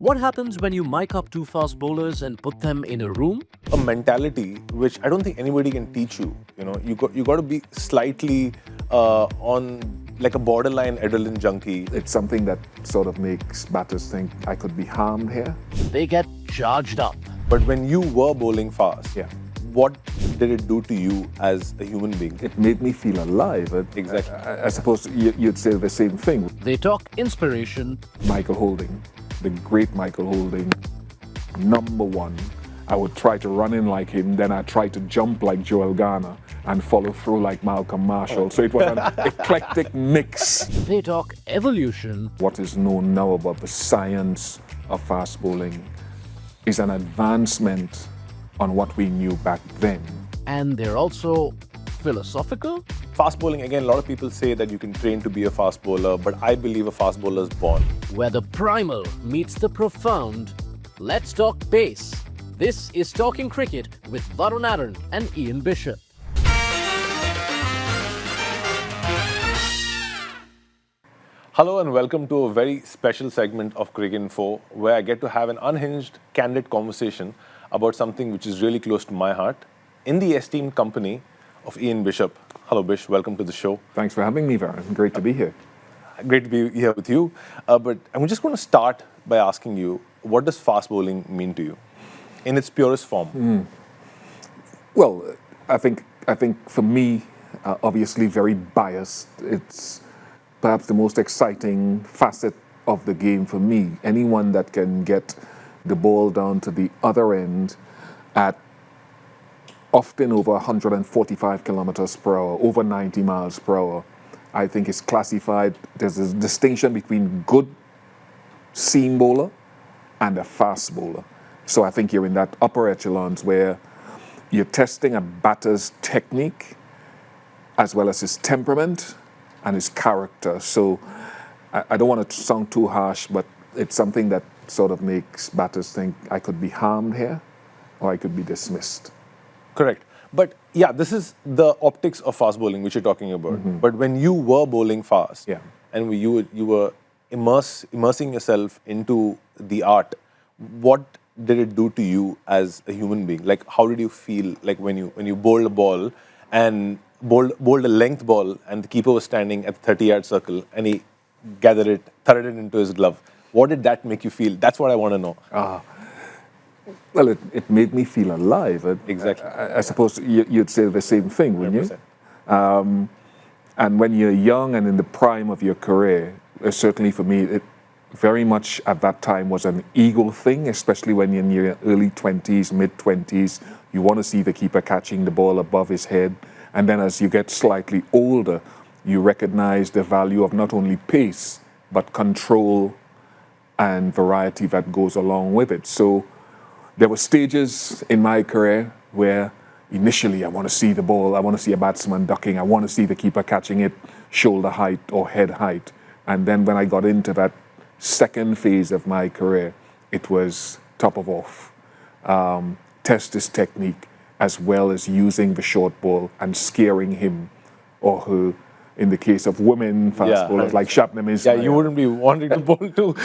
What happens when you mic up two fast bowlers and put them in a room? A mentality which I don't think anybody can teach you. You got to be slightly on like a borderline adrenaline junkie. It's something that sort of makes batters think I could be harmed here. They get charged up. But when you were bowling fast, Yeah. what did it do to you as a human being? It made me feel alive. Exactly. I suppose you'd say the same thing. They talk inspiration, Michael Holding, the great Michael Holding, number one. I would try to run in like him, then I'd try to jump like Joel Garner and follow through like Malcolm Marshall. So it was an eclectic mix. they talk evolution, What is known now about the science of fast bowling is an advancement on what we knew back then. and they're also philosophical. Fast bowling, again, a lot of people say that you can train to be a fast bowler, but I believe a fast bowler is born. Where the primal meets the profound. Let's talk pace. This is Talking Cricket with Varun and Ian Bishop. Hello and welcome to a very special segment of Cricinfo where I get to have an unhinged, candid conversation about something which is really close to my heart in the esteemed company of Ian Bishop. Hello Bish, welcome to the show. Thanks for having me, Varun. Great to be here. Great to be here with you. But I'm just going to start by asking you, what does fast bowling mean to you in its purest form? Well, I think for me, obviously very biased. It's perhaps the most exciting facet of the game for me. Anyone that can get the ball down to the other end at often over 145 kilometers per hour, over 90 miles per hour, I think is classified. There's a distinction between good seam bowler and a fast bowler. So I think you're in that upper echelons where you're testing a batter's technique as well as his temperament and his character. So I don't want to sound too harsh, but it's something that sort of makes batters think I could be harmed here or I could be dismissed. Correct. But yeah, this is the optics of fast bowling which you're talking about. But when you were bowling fast Yeah. and you were immersing yourself into the art, what did it do to you as a human being? Like, how did you feel like when you bowled a ball and bowled a length ball and the keeper was standing at the 30-yard circle and he gathered it, threaded it into his glove? What did that make you feel? That's what I want to know. Well, it made me feel alive. Exactly. I suppose you'd say the same thing, wouldn't you? 100%. And when you're young and in the prime of your career, certainly for me, it very much at that time was an ego thing, especially when you're in your early 20s, mid 20s. You want to see the keeper catching the ball above his head. And then as you get slightly older, you recognize the value of not only pace, but control and variety that goes along with it. So there were stages in my career where initially I want to see the ball, I want to see a batsman ducking, I want to see the keeper catching it shoulder height or head height. And then when I got into that second phase of my career, it was top of off. Test his technique as well as using the short ball and scaring him or her. In the case of women fast bowlers like Shabnam is. Yeah, you wouldn't be wanting to bowl too.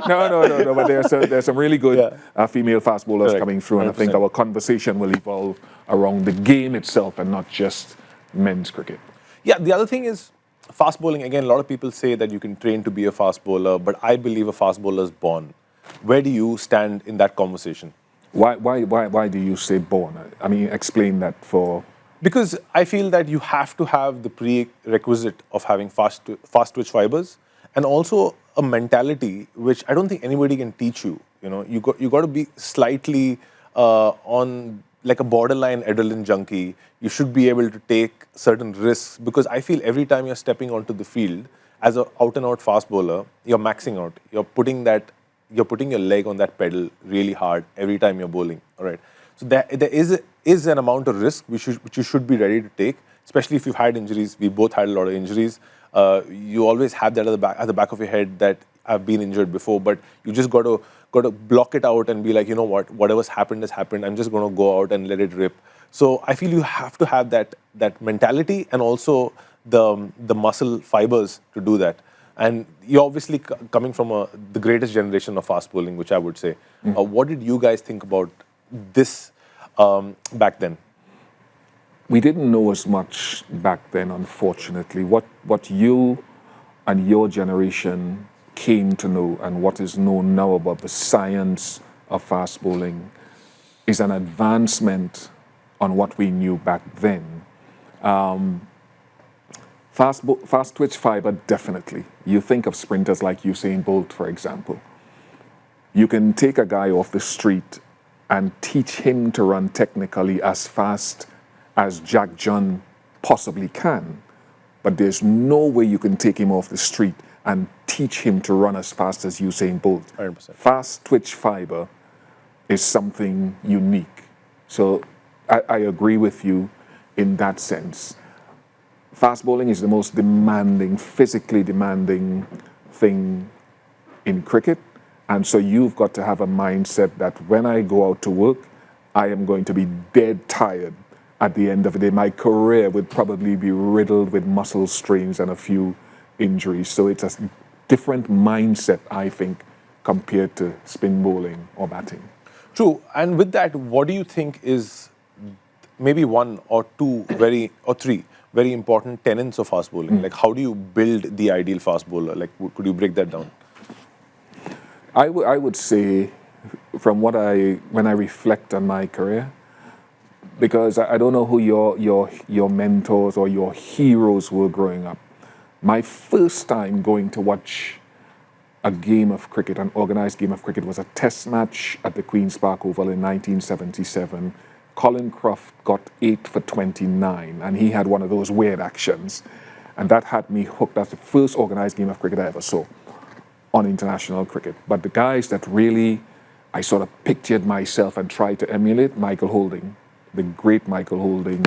No. But there's some really good female fast bowlers Correct. coming through, and I think 100%. our conversation will evolve around the game itself and not just men's cricket. Yeah, the other thing is fast bowling. Again, a lot of people say that you can train to be a fast bowler, but I believe a fast bowler is born. Where do you stand in that conversation? Why do you say born? I mean, explain that for. Because I feel that you have to have the prerequisite of having fast twitch fibers and also a mentality which I don't think anybody can teach you. You got to be slightly on like a borderline adrenaline junkie. You should be able to take certain risks because I feel every time you're stepping onto the field as an out and out fast bowler, you're maxing out. You're putting your leg on that pedal really hard every time you're bowling. All right. So there is an amount of risk which you should be ready to take, especially if you've had injuries. We both had a lot of injuries. You always have that at the back of your head that I've been injured before, but you just got to block it out and be like, you know what, whatever's happened has happened. I'm just going to go out and let it rip. So I feel you have to have that mentality and also the muscle fibers to do that. And you're obviously coming from the greatest generation of fast bowling, which I would say. What did you guys think about this back then? We didn't know as much back then, unfortunately. What you and your generation came to know and what is known now about the science of fast bowling is an advancement on what we knew back then. Fast twitch fiber, definitely. You think of sprinters like Usain Bolt, for example. You can take a guy off the street and teach him to run technically as fast as Jack John possibly can. But there's no way you can take him off the street and teach him to run as fast as Usain Bolt. 100%. Fast twitch fiber is something unique. So I agree with you in that sense. Fast bowling is the most demanding, physically demanding thing in cricket. And so you've got to have a mindset that when I go out to work, I am going to be dead tired at the end of the day. My career would probably be riddled with muscle strains and a few injuries. So it's a different mindset, I think, compared to spin bowling or batting. True. And with that, what do you think is maybe one or two or three very important tenets of fast bowling? Like, how do you build the ideal fast bowler? Like, could you break that down? I would say, from when I reflect on my career, because I don't know who your mentors or your heroes were growing up. My first time going to watch a game of cricket, an organized game of cricket, was a test match at the Queen's Park Oval in 1977. Colin Croft got 8 for 29, and he had one of those weird actions. And that had me hooked. That's the first organized game of cricket I ever saw on international cricket. But the guys that really I sort of pictured myself and tried to emulate, Michael Holding, the great Michael Holding,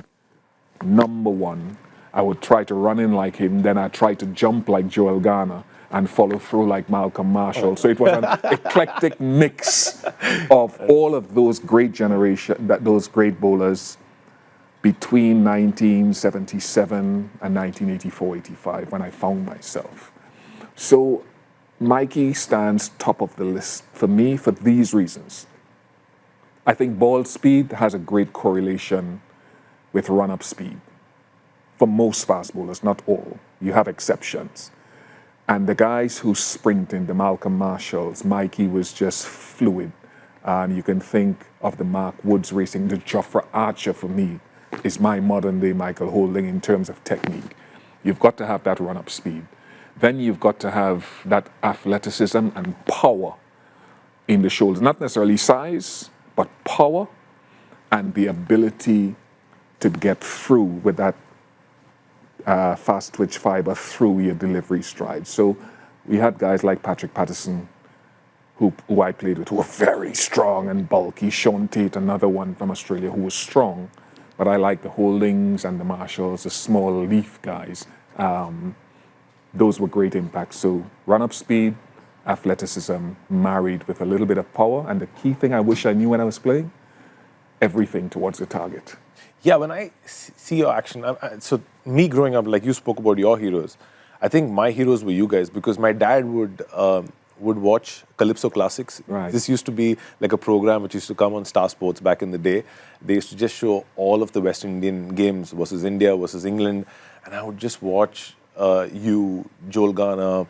number one. I would try to run in like him, then I'd try to jump like Joel Garner and follow through like Malcolm Marshall. So it was an eclectic mix of all of those great those great bowlers between 1977 and 1984-85 when I found myself. So Mikey stands top of the list for me for these reasons. I think ball speed has a great correlation with run-up speed. For most fast bowlers, not all. You have exceptions. And the guys who sprint in the Malcolm Marshalls, Mikey was just fluid. You can think of the Mark Woods racing. The Jofra Archer, for me, is my modern-day Michael Holding in terms of technique. You've got to have that run-up speed. Then you've got to have that athleticism and power in the shoulders. Not necessarily size, but power and the ability to get through with that fast twitch fiber through your delivery stride. So we had guys like Patrick Patterson, who I played with, who were very strong and bulky. Sean Tate, another one from Australia, who was strong. But I like the Holdings and the Marshalls, the small leaf guys. Those were great impacts. So run-up speed, athleticism, married with a little bit of power. And the key thing I wish I knew when I was playing, everything towards the target. Yeah, when I see your action, so me growing up, like you spoke about your heroes, I think my heroes were you guys, because my dad would watch Calypso Classics. Right. This used to be like a program which used to come on Star Sports back in the day. They used to just show all of the West Indian games versus India versus England, and I would just watch you, Joel Garner,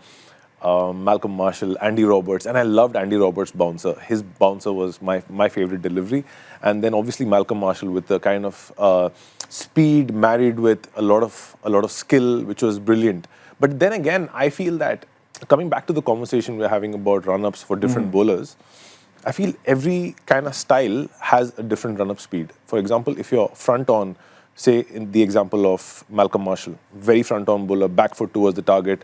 Malcolm Marshall, Andy Roberts, and I loved Andy Roberts' bouncer. His bouncer was my favorite delivery. And then obviously Malcolm Marshall with the kind of speed married with a lot of skill, which was brilliant. But then again, I feel that coming back to the conversation we're having about run-ups for different bowlers, I feel every kind of style has a different run-up speed. For example, if you're front on, say in the example of Malcolm Marshall, very front on bowler, back foot towards the target,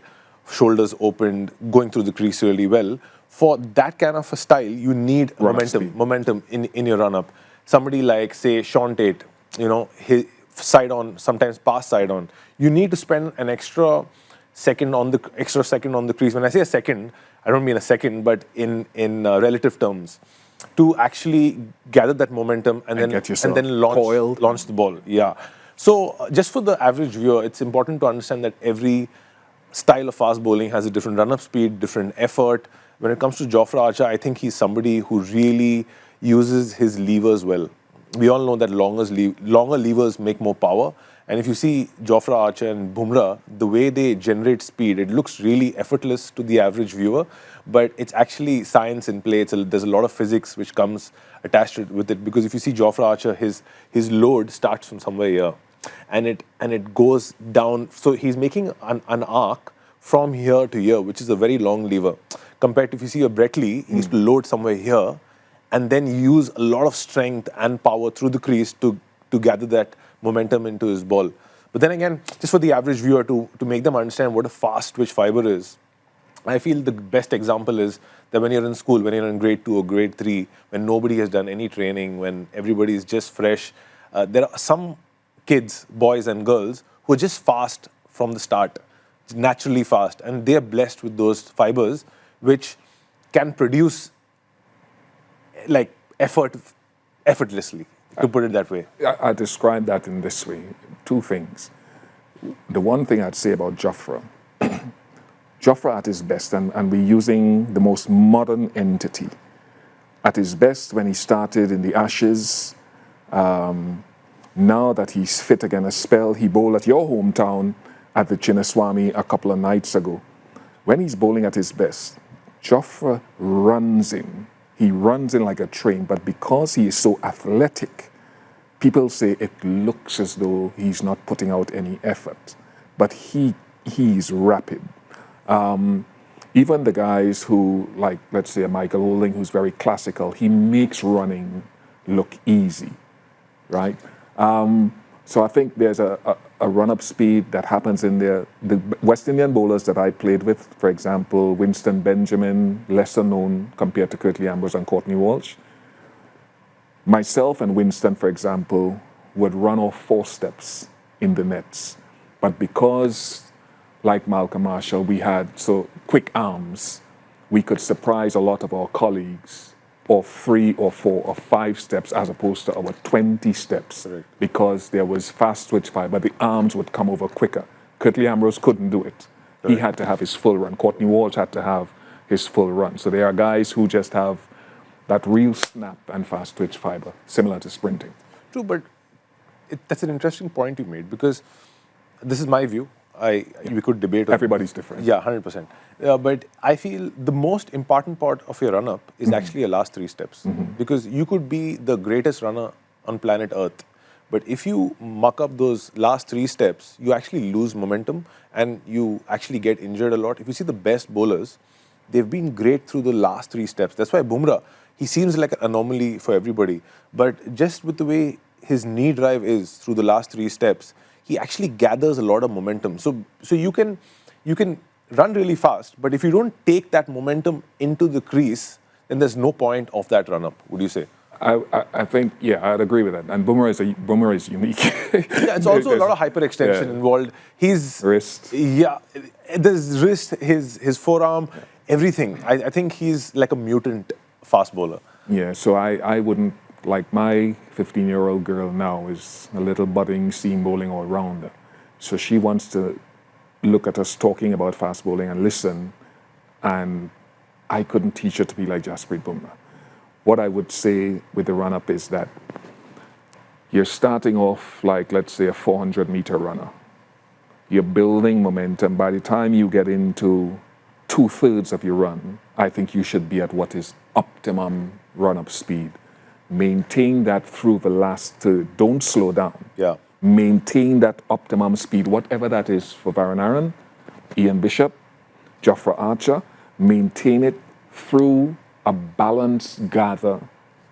shoulders opened, going through the crease really well. For that kind of a style, you need momentum in your run-up. Somebody like, say, Sean Tate, his side on, sometimes pass side on. You need to spend an extra second on the crease. When I say a second, I don't mean a second, but in relative terms, to actually gather that momentum and then launch the ball. Yeah. So just for the average viewer, it's important to understand that every style of fast bowling has a different run-up speed, different effort. When it comes to Jofra Archer, I think he's somebody who really uses his levers well. We all know that longer levers make more power. And if you see Jofra Archer and Bumrah, the way they generate speed, it looks really effortless to the average viewer, but it's actually science in play. There's a lot of physics which comes attached with it, because if you see Jofra Archer, his load starts from somewhere here, and it goes down. So he's making an arc from here to here, which is a very long lever. Compared to if you see a Brett Lee, he used to load somewhere here, and then use a lot of strength and power through the crease to gather that momentum into his ball. But then again, just for the average viewer to make them understand what a fast twitch fiber is, I feel the best example is that when you're in school, when you're in grade 2 or grade 3, when nobody has done any training, when everybody is just fresh, there are some kids, boys and girls, who are just fast from the start, naturally fast, and they're blessed with those fibers which can produce like effortlessly, to put it that way. I describe that in this way. Two things. The one thing I'd say about Jofra, Jofra at his best, and we're using the most modern entity. At his best when he started in the Ashes, now that he's fit again a spell, he bowled at your hometown at the Chinnaswamy a couple of nights ago. When he's bowling at his best, Jofra runs in. He runs in like a train, but because he is so athletic, people say it looks as though he's not putting out any effort. But he's rapid. Even the guys who, like, let's say a Michael Holding, who's very classical, he makes running look easy, right? So I think there's a run-up speed that happens in there. The West Indian bowlers that I played with, for example, Winston Benjamin, lesser known compared to Curtly Ambrose and Courtney Walsh. Myself and Winston, for example, would run off 4 steps in the nets. But because, like Malcolm Marshall, we had so quick arms, we could surprise a lot of our colleagues of 3 or 4 or 5 steps as opposed to our 20 steps. Right. Because there was fast switch fiber, the arms would come over quicker. Curtly Ambrose couldn't do it. Right. He had to have his full run. Courtney Walsh had to have his full run. So there are guys who just have that real snap and fast twitch fiber, similar to sprinting. True, but that's an interesting point you made, because this is my view. We could debate. Everybody's different. Yeah, 100%. But I feel the most important part of your run-up is actually your last 3 steps. Because you could be the greatest runner on planet Earth, but if you muck up those last 3 steps, you actually lose momentum and you actually get injured a lot. If you see the best bowlers, they've been great through the last 3 steps. That's why Bumrah, he seems like an anomaly for everybody. But just with the way his knee drive is through the last 3 steps, he actually gathers a lot of momentum. So you can run really fast, but if you don't take that momentum into the crease, then there's no point of that run-up, would you say? I think, yeah, I'd agree with that. And Bumrah is unique. Yeah, it's also a lot of hyperextension involved. His wrist. Yeah, there's wrist, his forearm, everything. I think he's like a mutant fast bowler. Yeah, so I wouldn't, like my 15-year-old girl now is a little budding seam bowling all-rounder. So she wants to look at us talking about fast bowling and listen, and I couldn't teach her to be like Jasprit Bumrah. What I would say with the run-up is that you're starting off like, let's say, a 400-meter runner. You're building momentum. By the time you get into 2/3 of your run, I think you should be at what is optimum run-up speed. Maintain that through the last third. Don't slow down. Yeah. Maintain that optimum speed, whatever that is for Varun Aaron, Ian Bishop, Jofra Archer. Maintain it through a balanced gather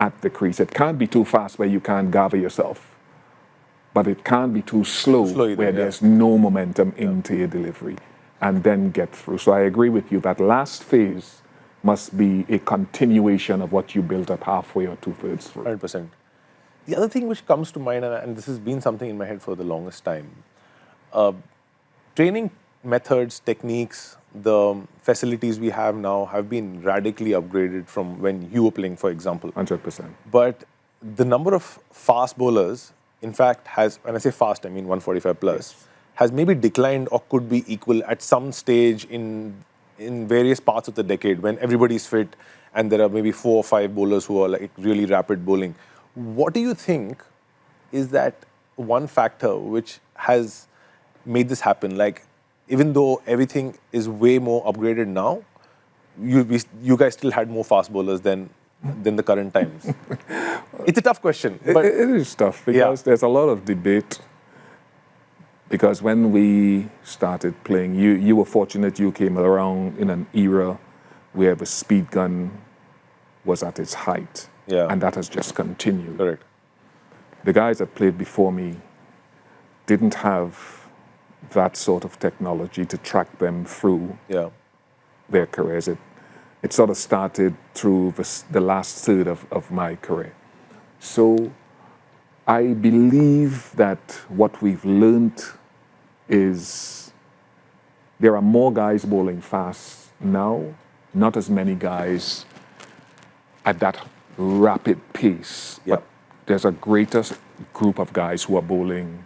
at the crease. It can't be too fast where you can't gather yourself, but it can't be too slow where there's no momentum into your delivery, and then get through. So I agree with you that last phase must be a continuation of what you built up halfway or 2/3 through. 100%. The other thing which comes to mind, and this has been something in my head for the longest time, training methods, techniques, the facilities we have now have been radically upgraded from when you were playing, for example. 100%. But the number of fast bowlers, in fact, when I say fast, I mean 145 plus, has maybe declined or could be equal at some stage in various parts of the decade when everybody's fit and there are maybe 4 or 5 bowlers who are like really rapid bowling. What do you think is that one factor which has made this happen? Like, even though everything is way more upgraded now, you guys still had more fast bowlers than the current times. It's a tough question. But It is tough because there's a lot of debate. Because when we started playing, you were fortunate you came around in an era where the speed gun was at its height. Yeah. And that has just continued. Correct. The guys that played before me didn't have that sort of technology to track them through their careers. It sort of started through the last third of my career. So I believe that what we've learned is there are more guys bowling fast now, not as many guys at that rapid pace. But there's a greater group of guys who are bowling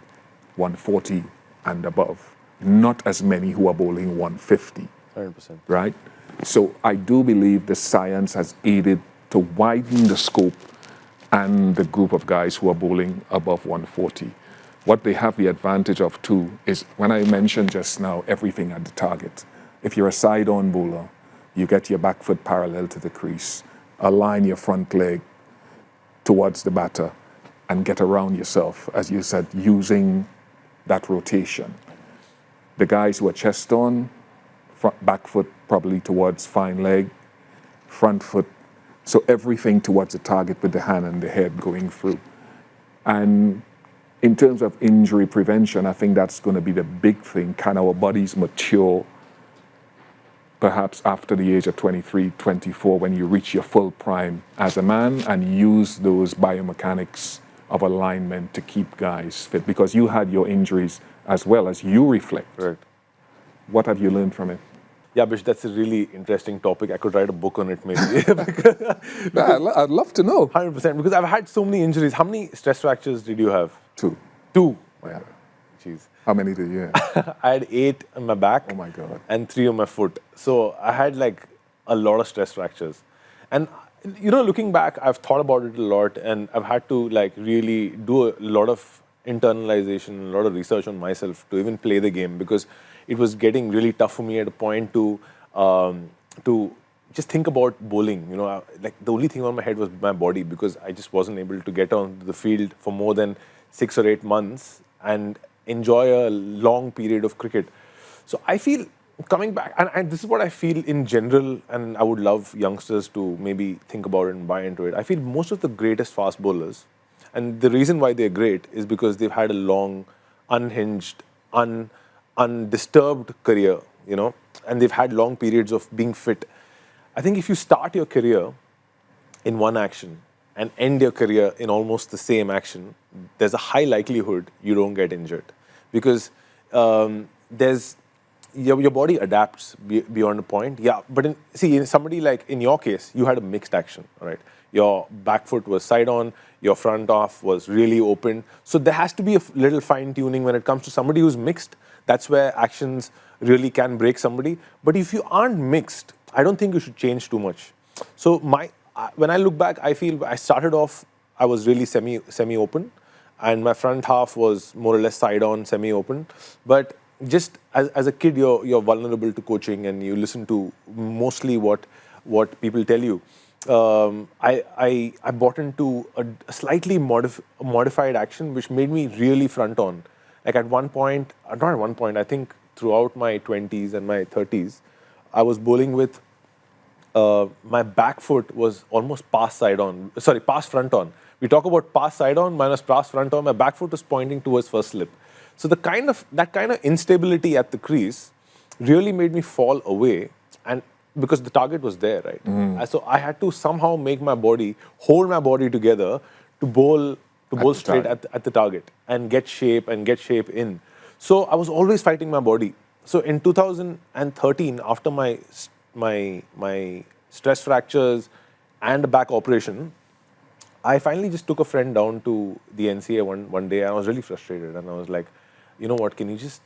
140 and above, not as many who are bowling 150. 100%. Right? So I do believe the science has aided to widen the scope and the group of guys who are bowling above 140. What they have the advantage of too is when I mentioned just now everything at the target. If you're a side-on bowler, you get your back foot parallel to the crease, align your front leg towards the batter, and get around yourself, as you said, using that rotation. The guys who are chest on, back foot probably towards fine leg, front foot, so everything towards the target with the hand and the head going through. And in terms of injury prevention, I think that's going to be the big thing. Can our bodies mature perhaps after the age of 23, 24, when you reach your full prime as a man and use those biomechanics of alignment to keep guys fit? Because you had your injuries as well as you reflect. Right. What have you learned from it? Yeah, Bish, that's a really interesting topic. I could write a book on it maybe. I'd love to know. 100%, because I've had so many injuries. How many stress fractures did you have? 2. 2? Yeah. Jeez. How many did you have? I had 8 on my back. Oh my God. And 3 on my foot. So I had like a lot of stress fractures. And you know, looking back, I've thought about it a lot and I've had to like really do a lot of internalization, a lot of research on myself to even play the game, because it was getting really tough for me at a point to just think about bowling. You know, like the only thing on my head was my body, because I just wasn't able to get on the field for more than 6 or 8 months and enjoy a long period of cricket. So I feel coming back, and this is what I feel in general, and I would love youngsters to maybe think about it and buy into it. I feel most of the greatest fast bowlers, and the reason why they're great is because they've had a long, unhinged, undisturbed career, you know, and they've had long periods of being fit. I think if you start your career in one action and end your career in almost the same action, there's a high likelihood you don't get injured, because your body adapts beyond a point. Yeah, but in somebody like in your case, you had a mixed action, all right? Your back foot was side on, your front off was really open. So there has to be a little fine tuning when it comes to somebody who's mixed. That's where actions really can break somebody. But if you aren't mixed, I don't think you should change too much. So when I look back, I feel I started off, I was really semi-open, and my front half was more or less side-on, semi-open. But just as a kid, you're vulnerable to coaching, and you listen to mostly what people tell you. I bought into a slightly modified action, which made me really front-on. Like at one point, not at one point, I think throughout my 20s and my 30s, I was bowling with my back foot was almost pass front on. We talk about pass side on minus pass front on. My back foot was pointing towards first slip. So that kind of instability at the crease really made me fall away, and because the target was there, right? So I had to somehow hold my body together to bowl straight at the target and get shape in. So I was always fighting my body. So in 2013, after my stress fractures and a back operation, I finally just took a friend down to the NCA one day, and I was really frustrated. And I was like, you know what, can you just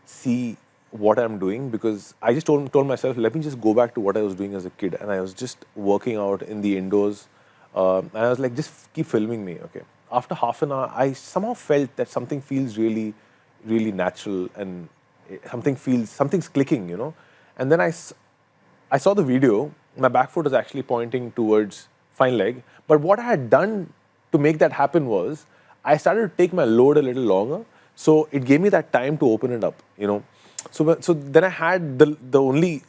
see what I'm doing, because I just told myself, let me just go back to what I was doing as a kid. And I was just working out in the indoors. And I was like, just keep filming me, okay? After half an hour, I somehow felt that something feels really, really natural, and something's clicking, you know? And then I saw the video. My back foot was actually pointing towards fine leg. But what I had done to make that happen was I started to take my load a little longer. So it gave me that time to open it up, you know. So then I had the only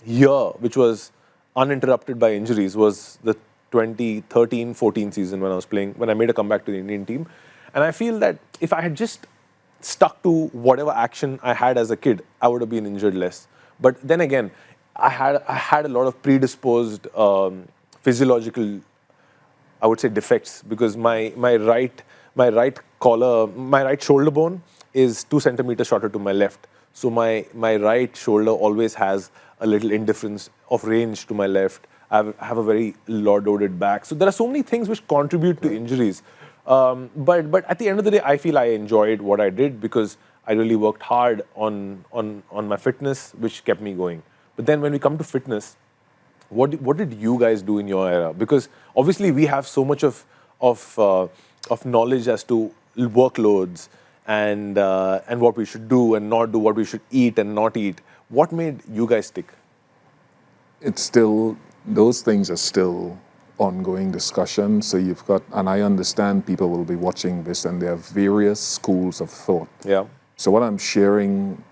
year which was uninterrupted by injuries was the 2013-14 season when I made a comeback to the Indian team. And I feel that if I had just stuck to whatever action I had as a kid, I would have been injured less. But then again, I had a lot of predisposed physiological, I would say, defects, because my right shoulder bone is 2 centimeters shorter to my left. So my right shoulder always has a little indifference of range to my left. I have a very lord-loaded back. So there are so many things which contribute to injuries. But at the end of the day, I feel I enjoyed what I did because I really worked hard on my fitness, which kept me going. But then when we come to fitness, what did you guys do in your era? Because obviously we have so much of knowledge as to workloads and what we should do and not do, what we should eat and not eat. What made you guys stick? It's still, those things are still ongoing discussion. So you've got, and I understand people will be watching this and there are various schools of thought. Yeah. So what I'm sharing,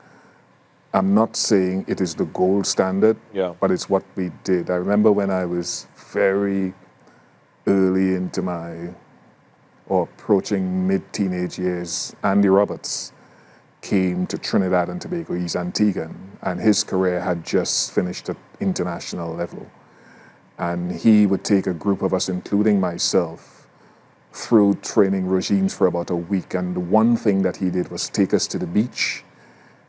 I'm not saying it is the gold standard, yeah, but it's what we did. I remember when I was very early into my, or approaching mid-teenage years, Andy Roberts came to Trinidad and Tobago. He's Antiguan, and his career had just finished at international level. And he would take a group of us, including myself, through training regimes for about a week. And the one thing that he did was take us to the beach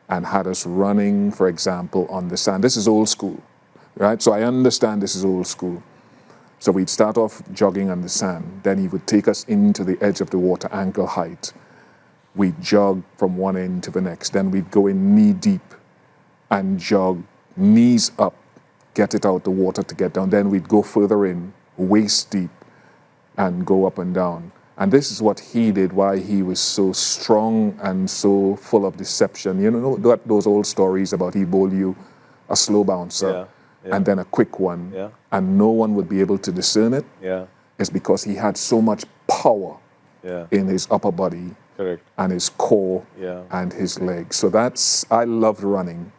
and had us running, for example, on the sand. This is old school, right? So I understand this is old school. So we'd start off jogging on the sand. Then he would take us into the edge of the water, ankle height. We'd jog from one end to the next. Then we'd go in knee deep and jog knees up, get it out the water to get down. Then we'd go further in, waist deep, and go up and down. And this is what he did, why he was so strong and so full of deception. You know those old stories about he bowled you a slow bouncer and then a quick one, and no one would be able to discern it. It's because he had so much power in his upper body and his core and his legs. So I loved running.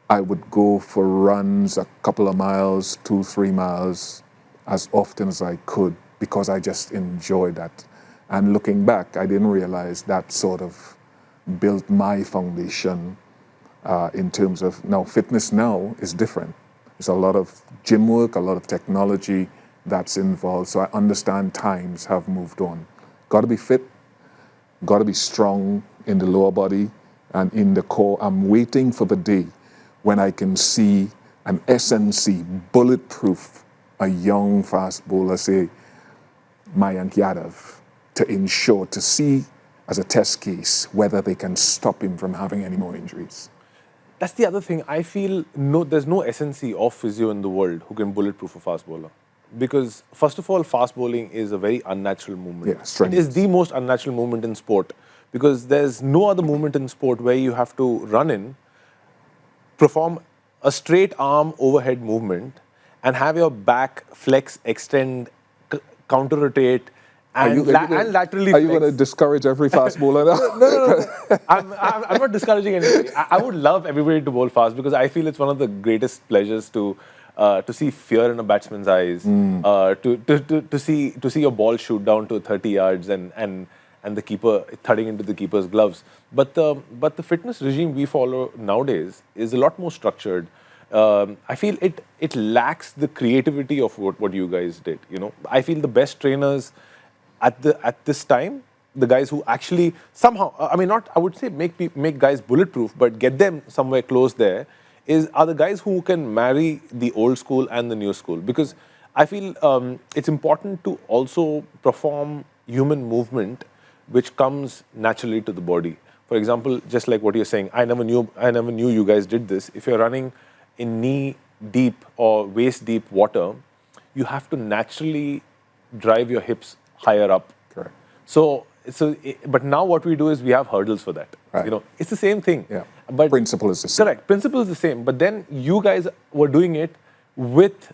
I would go for runs a couple of miles, 2-3 miles, as often as I could, because I just enjoyed that. And looking back, I didn't realize that sort of built my foundation in terms of, now fitness now is different. There's a lot of gym work, a lot of technology that's involved. So I understand times have moved on. Got to be fit, got to be strong in the lower body and in the core. I'm waiting for the day when I can see an SNC bulletproof, a young fast bowler, say Mayank Yadav, to see as a test case whether they can stop him from having any more injuries. That's the other thing. I feel there's no SNC or physio in the world who can bulletproof a fast bowler. Because first of all, fast bowling is a very unnatural movement. It is the most unnatural movement in sport, because there's no other movement in sport where you have to run in, perform a straight arm overhead movement, and have your back flex, extend, counter rotate, and laterally flex. Are you going to discourage every fast bowler now? No. I'm not discouraging anybody. I would love everybody to bowl fast, because I feel it's one of the greatest pleasures to see fear in a batsman's eyes, to see your ball shoot down to 30 yards and the keeper thudding into the keeper's gloves. But the fitness regime we follow nowadays is a lot more structured. I feel it lacks the creativity of what you guys did. You know, I feel the best trainers at this time, the guys who actually somehow, I would say make guys bulletproof, but get them somewhere close there, are the guys who can marry the old school and the new school. Because I feel it's important to also perform human movement which comes naturally to the body. For example, just like what you're saying, I never knew you guys did this. If you're running in knee deep or waist deep water, you have to naturally drive your hips higher up. Correct. But now what we do is we have hurdles for that. Right. You know, it's the same thing. Yeah. But Principle is the same. Correct. Principle is the same. But then you guys were doing it with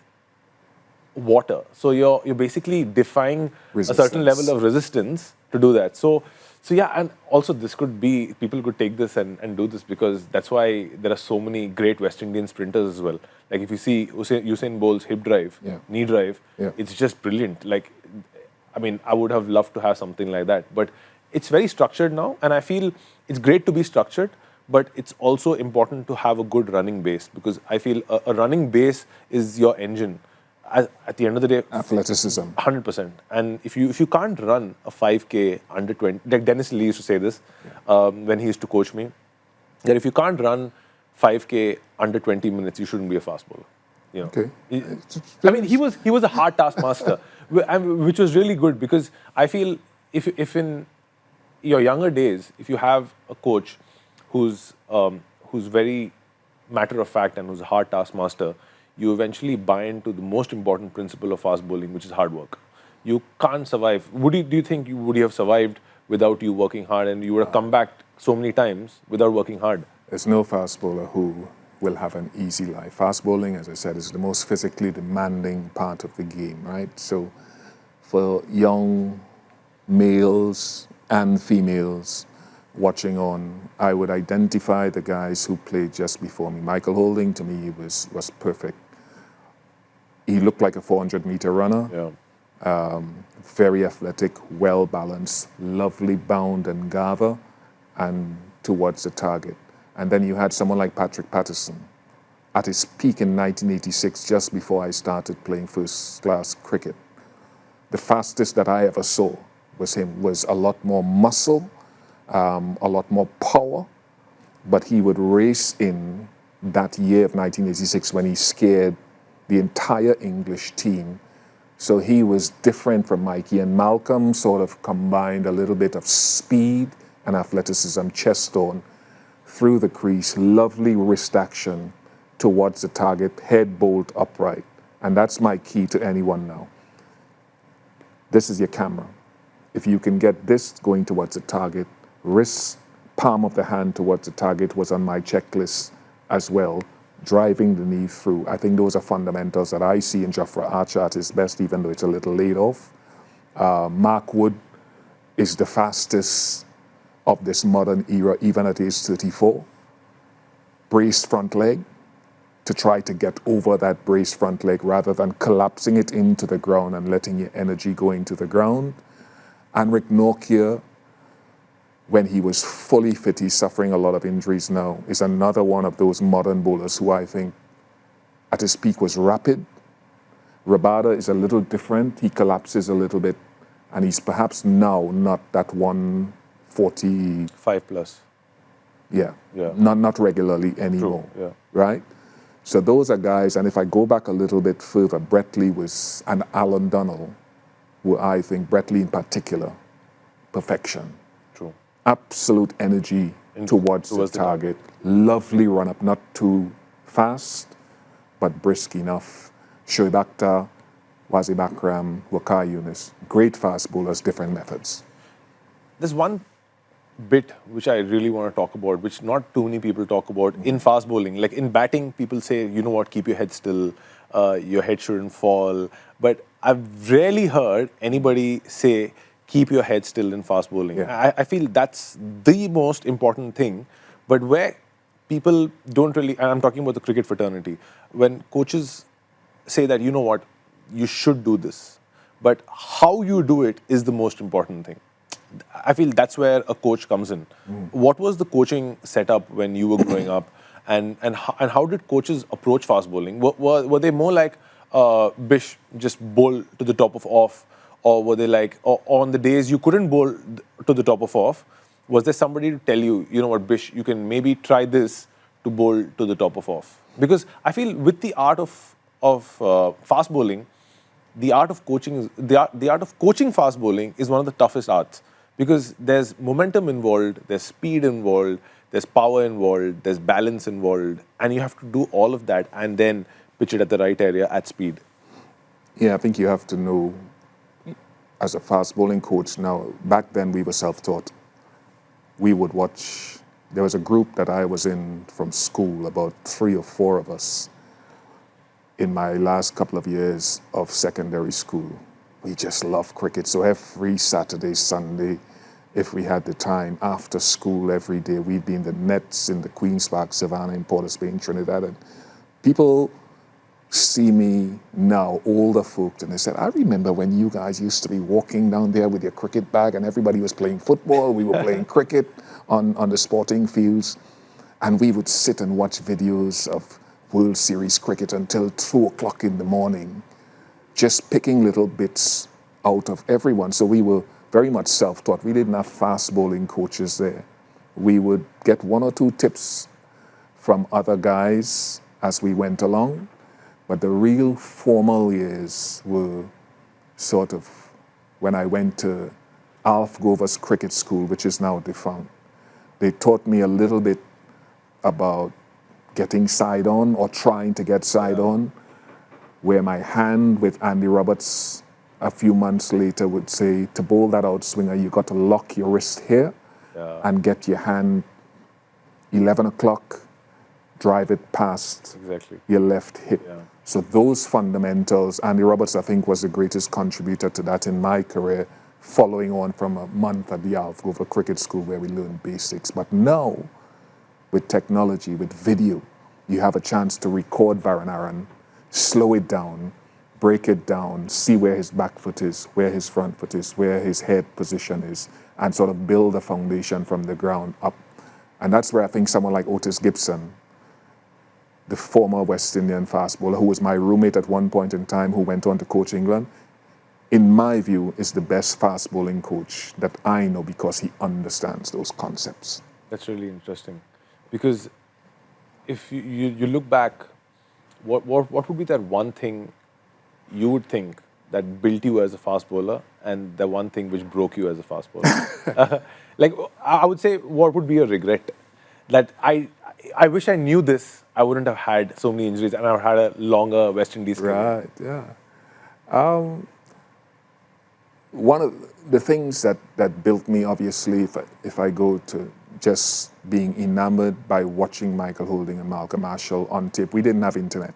water. So you're basically defying a certain level of resistance to do that. So yeah, and also this could be, people could take this and do this, because that's why there are so many great West Indian sprinters as well. Like if you see Usain Bolt's hip drive, knee drive, it's just brilliant. Like, I mean, I would have loved to have something like that. But it's very structured now, and I feel it's great to be structured, but it's also important to have a good running base, because I feel a running base is your engine. At the end of the day, athleticism, 100%. And if you can't run a 5K under 20, like Dennis Lee used to say this when he used to coach me, that if you can't run 5K under 20 minutes, you shouldn't be a fast bowler. You know? Okay. I mean, he was a hard taskmaster, which was really good, because I feel if in your younger days, if you have a coach who's very matter of fact and who's a hard taskmaster, you eventually buy into the most important principle of fast bowling, which is hard work. You can't survive. Do you think would you have survived without you working hard, and you would have come back so many times without working hard? There's no fast bowler who will have an easy life. Fast bowling, as I said, is the most physically demanding part of the game, right? So for young males and females watching on, I would identify the guys who played just before me. Michael Holding, to me, was perfect. He looked like a 400-meter runner. Yeah. Very athletic, well-balanced, lovely bound and gather, and towards the target. And then you had someone like Patrick Patterson at his peak in 1986, just before I started playing first-class cricket. The fastest that I ever saw was him, was a lot more muscle, a lot more power, but he would race in that year of 1986 when he scared the entire English team. So he was different from Mikey, and Malcolm sort of combined a little bit of speed and athleticism, chest on, through the crease, lovely wrist action towards the target, head bolt upright. And that's my key to anyone now. This is your camera. If you can get this going towards the target, wrist, palm of the hand towards the target was on my checklist as well. Driving the knee through. I think those are fundamentals that I see in Jofra Archer at his best, even though it's a little laid off. Mark Wood is the fastest of this modern era, even at age 34. Braced front leg, to try to get over that braced front leg rather than collapsing it into the ground and letting your energy go into the ground. And Rick Norkia, when he was fully fit, he's suffering a lot of injuries now, is another one of those modern bowlers who I think at his peak was rapid. Rabada is a little different. He collapses a little bit, and he's perhaps now not that 145 plus. Yeah. Not regularly anymore. True. Yeah. Right? So those are guys, and if I go back a little bit further, Brett Lee was, and Alan Dunnell, who I think, Brett Lee in particular, perfection. True. Absolute energy towards the target. Lovely run up, not too fast, but brisk enough. Shoaib Akhtar, Wazim Akram, Waqar Yunus. Great fast bowlers, different methods. There's one bit which I really want to talk about, which not too many people talk about in fast bowling. Like in batting, people say, you know what, keep your head still, your head shouldn't fall. But I've rarely heard anybody say, keep your head still in fast bowling. Yeah. I feel that's the most important thing. But where people don't really, and I'm talking about the cricket fraternity, when coaches say that, you know what, you should do this, but how you do it is the most important thing. I feel that's where a coach comes in. What was the coaching setup when you were growing up, and how did coaches approach fast bowling? Were they more like, Bish, just bowl to the top of off, or were they like, or on the days you couldn't bowl to the top of off, was there somebody to tell you, you know what, Bish, you can maybe try this to bowl to the top of off? Because I feel with the art of fast bowling, the art of coaching fast bowling is one of the toughest arts. Because there's momentum involved, there's speed involved, there's power involved, there's balance involved, and you have to do all of that and then pitch it at the right area at speed. Yeah, I think you have to know, as a fast bowling coach now, back then we were self-taught. We would watch, there was a group that I was in from school, about 3 or 4 of us, in my last couple of years of secondary school. We just loved cricket. So every Saturday, Sunday, if we had the time, after school every day, we'd be in the nets in the Queen's Park, Savannah, in Port of Spain, Trinidad. And people see me now, older folk, and they said, I remember when you guys used to be walking down there with your cricket bag and everybody was playing football, we were playing cricket on the sporting fields, and we would sit and watch videos of World Series cricket until 2 o'clock in the morning, just picking little bits out of everyone. So we were very much self-taught. We didn't have fast bowling coaches there. We would get 1 or 2 tips from other guys as we went along. But the real formal years were sort of when I went to Alf Gover's cricket school, which is now defunct. They taught me a little bit about getting side on or trying to get side on, where my hand with Andy Roberts a few months later would say, to bowl that outswinger, you got to lock your wrist here and get your hand 11 o'clock, drive it past your left hip. Yeah. So those fundamentals, Andy Roberts, I think, was the greatest contributor to that in my career, following on from a month at the Alf Gover Cricket School where we learned basics. But now, with technology, with video, you have a chance to record Varun, slow it down, break it down, see where his back foot is, where his front foot is, where his head position is, and sort of build a foundation from the ground up. And that's where I think someone like Otis Gibson, the former West Indian fast bowler, who was my roommate at one point in time, who went on to coach England, in my view, is the best fast bowling coach that I know because he understands those concepts. That's really interesting. Because if you look back, what would be that one thing you would think that built you as a fast bowler and the one thing which broke you as a fast bowler? Like, I would say, what would be a regret? That I wish I knew this, I wouldn't have had so many injuries and I've had a longer West Indies career. Right, yeah. One of the things that built me, obviously, if I go to just being enamored by watching Michael Holding and Malcolm Marshall on tape. We didn't have internet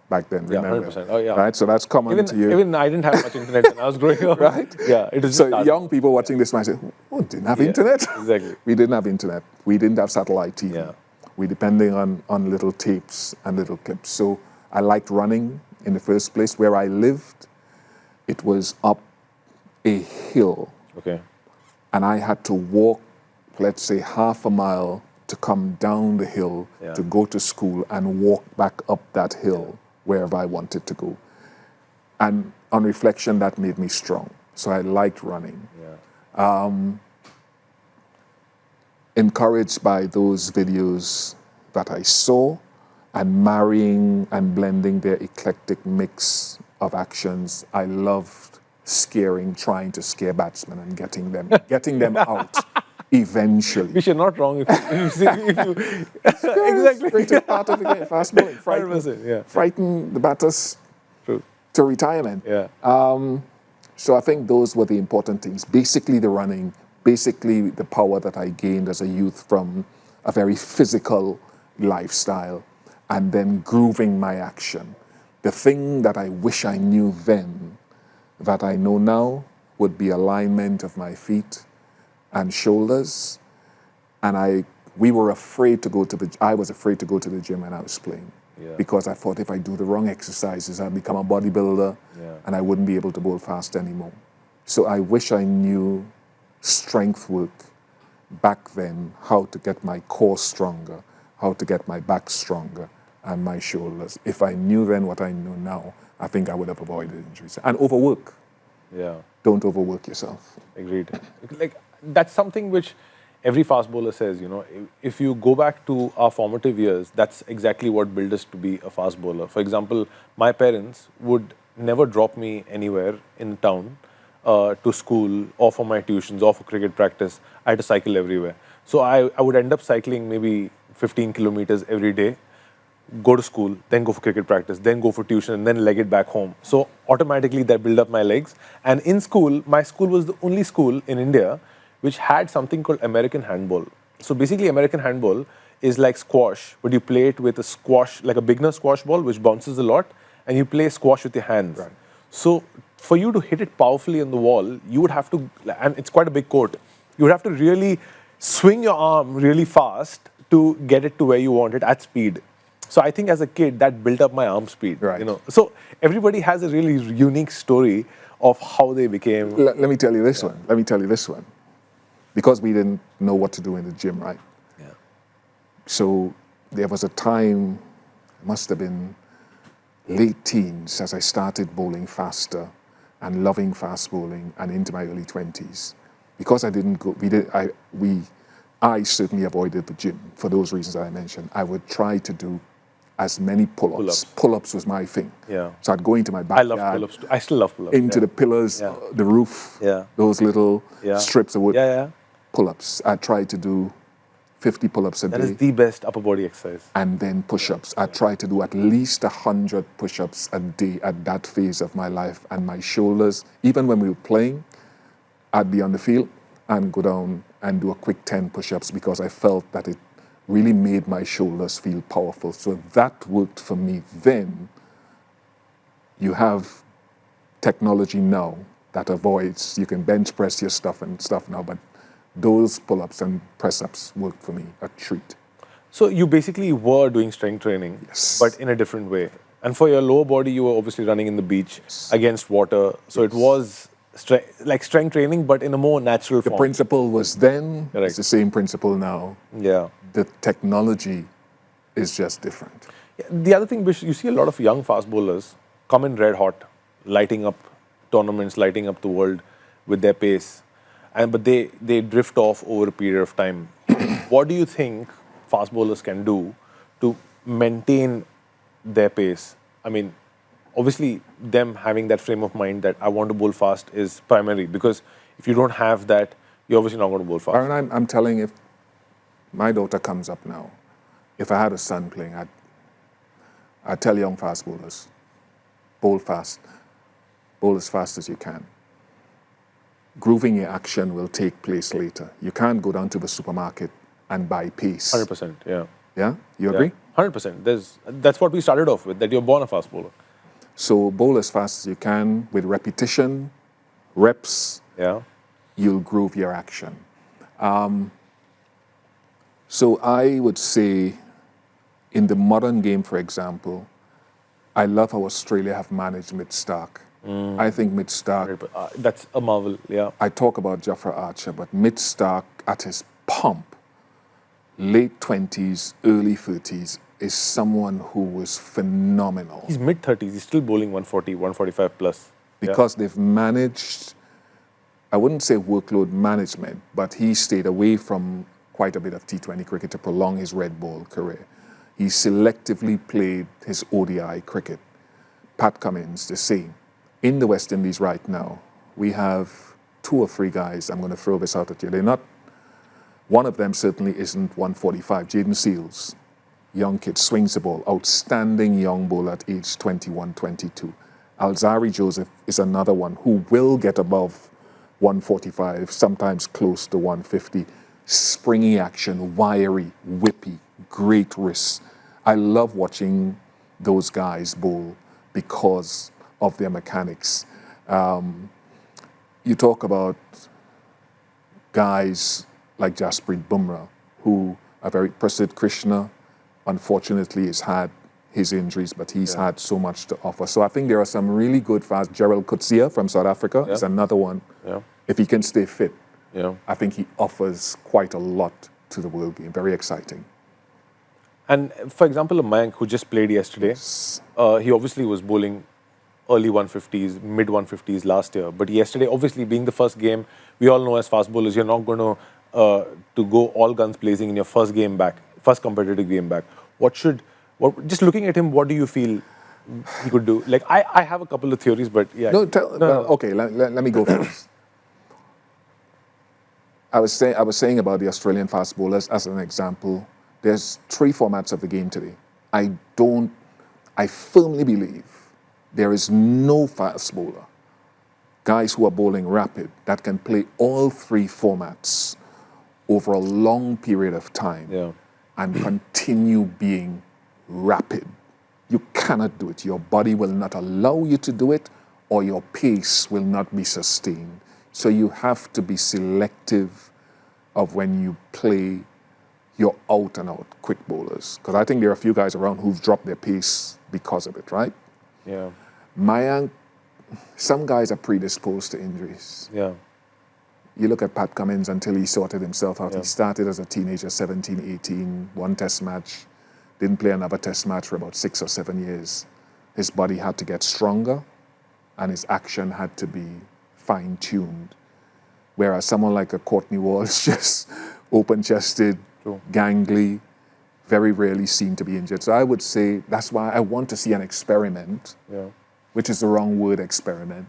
back then, remember? Yeah, 100%. Oh, yeah. Right, so that's common to you. Even I didn't have much internet when I was growing up. Right? Yeah. It was so young people watching this might say, oh, didn't have internet? Exactly. We didn't have internet. We didn't have satellite TV. Yeah. We depended on little tapes and little clips. So I liked running in the first place. Where I lived, it was up a hill. Okay. And I had to walk, let's say, half a mile to come down the hill to go to school and walk back up that hill wherever I wanted to go. And on reflection, that made me strong. So I liked running. Yeah. Encouraged by those videos that I saw and marrying and blending their eclectic mix of actions, I loved trying to scare batsmen and getting them out eventually. Which you're not wrong if you exactly. Greatest part of the game, fast bowling. Frighten the batters to retirement. Yeah. So I think those were the important things. Basically the running, basically the power that I gained as a youth from a very physical lifestyle, and then grooving my action. The thing that I wish I knew then that I know now would be alignment of my feet and shoulders. And I was afraid to go to the gym when I was playing. Yeah. Because I thought if I do the wrong exercises, I'd become a bodybuilder and I wouldn't be able to bowl fast anymore. So I wish I knew strength work back then, how to get my core stronger, how to get my back stronger and my shoulders. If I knew then what I know now, I think I would have avoided injuries. And overwork. Yeah. Don't overwork yourself. Agreed. Like, that's something which every fast bowler says, you know, if you go back to our formative years, that's exactly what built us to be a fast bowler. For example, my parents would never drop me anywhere in town to school or for my tuitions or for cricket practice, I had to cycle everywhere. So I would end up cycling maybe 15 kilometers every day, go to school, then go for cricket practice, then go for tuition, and then leg it back home. So automatically that built up my legs. And in school, my school was the only school in India which had something called American handball. So basically American handball is like squash, but you play it with a squash, like a beginner squash ball, which bounces a lot, and you play squash with your hands. Right. So for you to hit it powerfully on the wall, you would have to, and it's quite a big court, you would have to really swing your arm really fast to get it to where you want it at speed. So I think as a kid, that built up my arm speed. Right. You know, so everybody has a really unique story of how they became. Let me tell you this one. Let me tell you this one. Because we didn't know what to do in the gym, right? Yeah. So there was a time, it must have been late teens, as I started bowling faster and loving fast bowling, and into my early 20s. Because I didn't go, I certainly avoided the gym for those reasons that I mentioned. I would try to do as many pull-ups. Pull-ups was my thing. Yeah. So I'd go into my backyard. I love pull-ups too. I still love pull-ups. Into the pillars, the roof, those little strips of wood. Pull-ups. I tried to do 50 pull-ups a day. That is the best upper body exercise. And then push-ups. I tried to do at least 100 push-ups a day at that phase of my life. And my shoulders, even when we were playing, I'd be on the field and go down and do a quick 10 push-ups because I felt that it really made my shoulders feel powerful. So that worked for me then. You have technology now that avoids, you can bench press your stuff and stuff now, but those pull-ups and press-ups worked for me, a treat. So you basically were doing strength training, yes, but in a different way. And for your lower body, you were obviously running in the beach against water. So it was like strength training, but in a more natural form. The principle was then, it's the same principle now. Yeah. The technology is just different. Yeah, the other thing, Bish, you see a lot of young fast bowlers come in red hot, lighting up tournaments, lighting up the world with their pace. But they drift off over a period of time. What do you think fast bowlers can do to maintain their pace? I mean, obviously, them having that frame of mind that I want to bowl fast is primary, because if you don't have that, you're obviously not going to bowl fast. Varun, I'm telling you, if my daughter comes up now, if I had a son playing, I'd tell young fast bowlers, bowl fast, bowl as fast as you can. Grooving your action will take place later. You can't go down to the supermarket and buy pace. 100%, yeah. Yeah? You agree? 100%. That's what we started off with, that you're born a fast bowler. So bowl as fast as you can with repetition, reps. Yeah. You'll groove your action. So I would say in the modern game, for example, I love how Australia have managed mid-Stark. I think mid-Stark... that's a marvel, yeah. I talk about Jafra Archer, but mid-Stark at his pomp, late 20s, early 30s, is someone who was phenomenal. He's mid-30s, he's still bowling 140, 145 plus. Because they've managed, I wouldn't say workload management, but he stayed away from quite a bit of T20 cricket to prolong his red ball career. He selectively played his ODI cricket. Pat Cummins, the same. In the West Indies right now, we have 2 or 3 guys, I'm going to throw this out at you. They're not, one of them certainly isn't 145, Jaden Seals. Young kid, swings the ball, outstanding young bowler at age 21, 22. Alzari Joseph is another one who will get above 145, sometimes close to 150. Springy action, wiry, whippy, great wrists. I love watching those guys bowl because of their mechanics. You talk about guys like Jasprit Bumrah, who are very Prasidh Krishna, unfortunately, has had his injuries, but he's had so much to offer. So I think there are some really good fast. Gerald Coetzee from South Africa is another one. If he can stay fit, I think he offers quite a lot to the world game. Very exciting. And for example, Mayank, who just played yesterday, he obviously was bowling early 150s, mid 150s last year. But yesterday, obviously being the first game, we all know as fast bowlers, you're not going to go all guns blazing in your first game back, first competitive game back. Just looking at him, what do you feel he could do? Like, I have a couple of theories, but yeah. No, okay, let me go first. I was saying about the Australian fast bowlers as an example. There's 3 formats of the game today. I firmly believe there is no fast bowler, guys who are bowling rapid, that can play all 3 formats over a long period of time and continue being rapid. You cannot do it. Your body will not allow you to do it, or your pace will not be sustained. So you have to be selective of when you play your out and out quick bowlers. Because I think there are a few guys around who've dropped their pace because of it, right? Yeah. Mayank, some guys are predisposed to injuries. Yeah. You look at Pat Cummins until he sorted himself out. He started as a teenager, 17, 18, 1 test match, didn't play another test match for about 6 or 7 years. His body had to get stronger and his action had to be fine-tuned. Whereas someone like a Courtney Walsh, just open-chested, gangly, very rarely seen to be injured. So I would say that's why I want to see an experiment, which is the wrong word, experiment,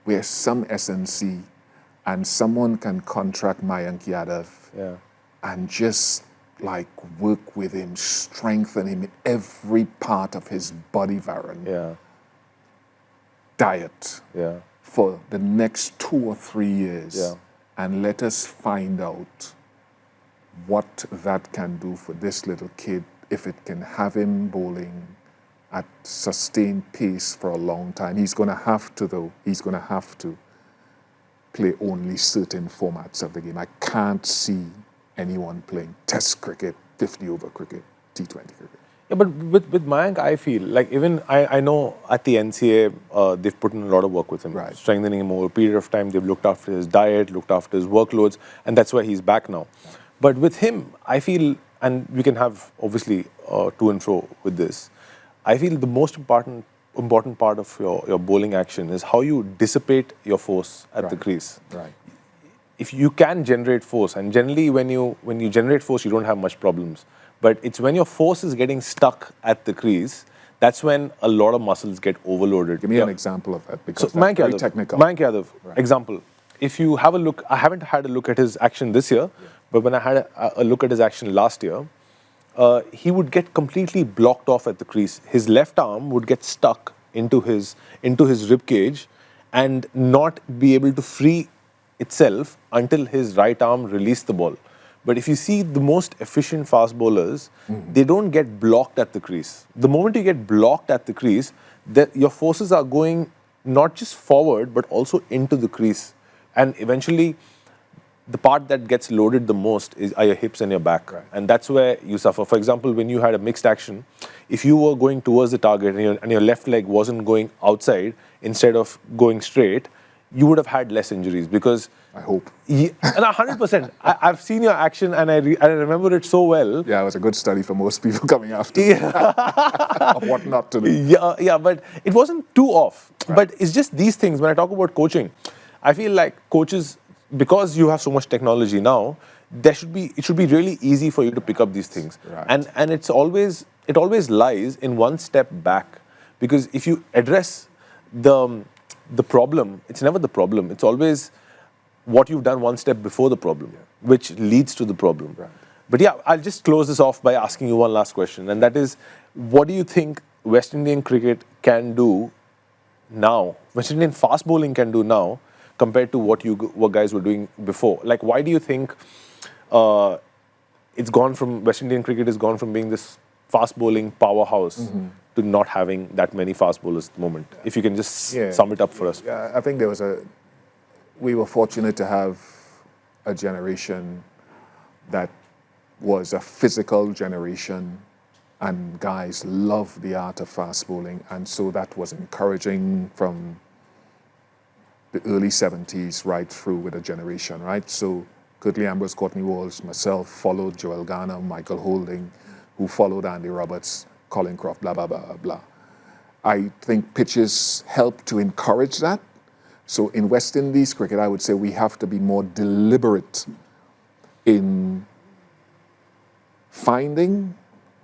where some SNC and someone can contract Mayank Yadav and just like work with him, strengthen him in every part of his body, Varun. Diet for the next 2 or 3 years and let us find out what that can do for this little kid if it can have him bowling at sustained pace for a long time. He's going to have to, though, play only certain formats of the game. I can't see anyone playing Test cricket, 50-over cricket, T20 cricket. Yeah, but with Mayank, I feel like even I know at the NCA, they've put in a lot of work with him, strengthening him over a period of time. They've looked after his diet, looked after his workloads, and that's why he's back now. But with him, I feel, and we can have obviously to and fro with this, I feel the most important part of your bowling action is how you dissipate your force at the crease. If you can generate force, and generally when you generate force, you don't have much problems. But it's when your force is getting stuck at the crease, that's when a lot of muscles get overloaded. Give me an example of that, because so that's very technical. Mayank Yadav, example. If you have a look, I haven't had a look at his action this year, but when I had a look at his action last year, he would get completely blocked off at the crease. His left arm would get stuck into his rib cage and not be able to free itself until his right arm released the ball. But if you see the most efficient fast bowlers, they don't get blocked at the crease. The moment you get blocked at the crease, your forces are going not just forward, but also into the crease. And eventually, the part that gets loaded the most are your hips and your back. And that's where you suffer. For example, when you had a mixed action, if you were going towards the target and your left leg wasn't going outside instead of going straight, you would have had less injuries because... I hope. And 100%. I've seen your action and I remember it so well. Yeah, it was a good study for most people coming after of what not to do. Yeah, but it wasn't too off. But it's just these things. When I talk about coaching, I feel like coaches, because you have so much technology now, it should be really easy for you to pick up these things. And it always lies in one step back. Because if you address the problem, it's never the problem. It's always what you've done one step before the problem, which leads to the problem. But yeah, I'll just close this off by asking you one last question. And that is, what do you think West Indian cricket can do now, West Indian fast bowling can do now, compared to what guys were doing before? Like, why do you think West Indian cricket has gone from being this fast bowling powerhouse to not having that many fast bowlers at the moment? If you can just sum it up for us. Yeah, I think we were fortunate to have a generation that was a physical generation, and guys loved the art of fast bowling, and so that was encouraging from the early 70s right through with a generation, right? So Curtly Ambrose, Courtney Walsh, myself followed Joel Garner, Michael Holding, who followed Andy Roberts, Colin Croft, blah, blah, blah, blah. I think pitches help to encourage that. So in West Indies cricket, I would say we have to be more deliberate in finding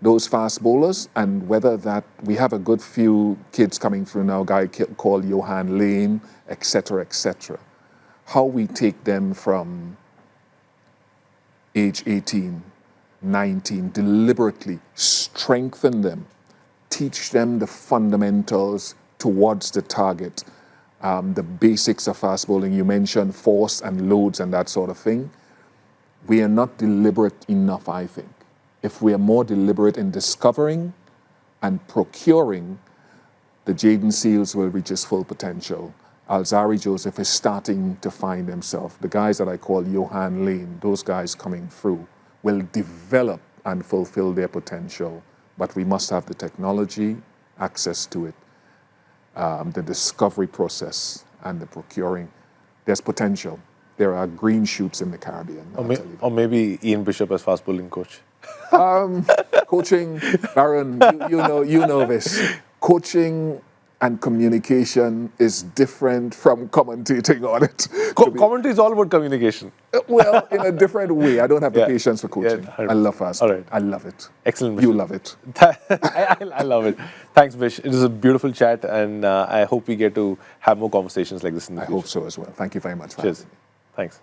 those fast bowlers, and whether that we have a good few kids coming through now, a guy called Johan Lane, etc., etc. How we take them from age 18, 19, deliberately strengthen them, teach them the fundamentals towards the target, the basics of fast bowling. You mentioned force and loads and that sort of thing. We are not deliberate enough, I think. If we are more deliberate in discovering and procuring, the Jaden Seals will reach his full potential. Alzari Joseph is starting to find himself. The guys that I call Johan Lane, those guys coming through, will develop and fulfill their potential. But we must have the technology, access to it, the discovery process, and the procuring. There's potential. There are green shoots in the Caribbean. Or maybe Ian Bishop as fast bowling coach. Coaching, Varun, you know this. Coaching and communication is different from commentating on it. Commentary is all about communication. Well, in a different way. I don't have the patience for coaching. Yeah, I love fast. All right. I love it. Excellent. You love it. I love it. Thanks, Bish. It was a beautiful chat, and I hope we get to have more conversations like this in the future. I hope so as well. Thank you very much. Cheers. Thanks.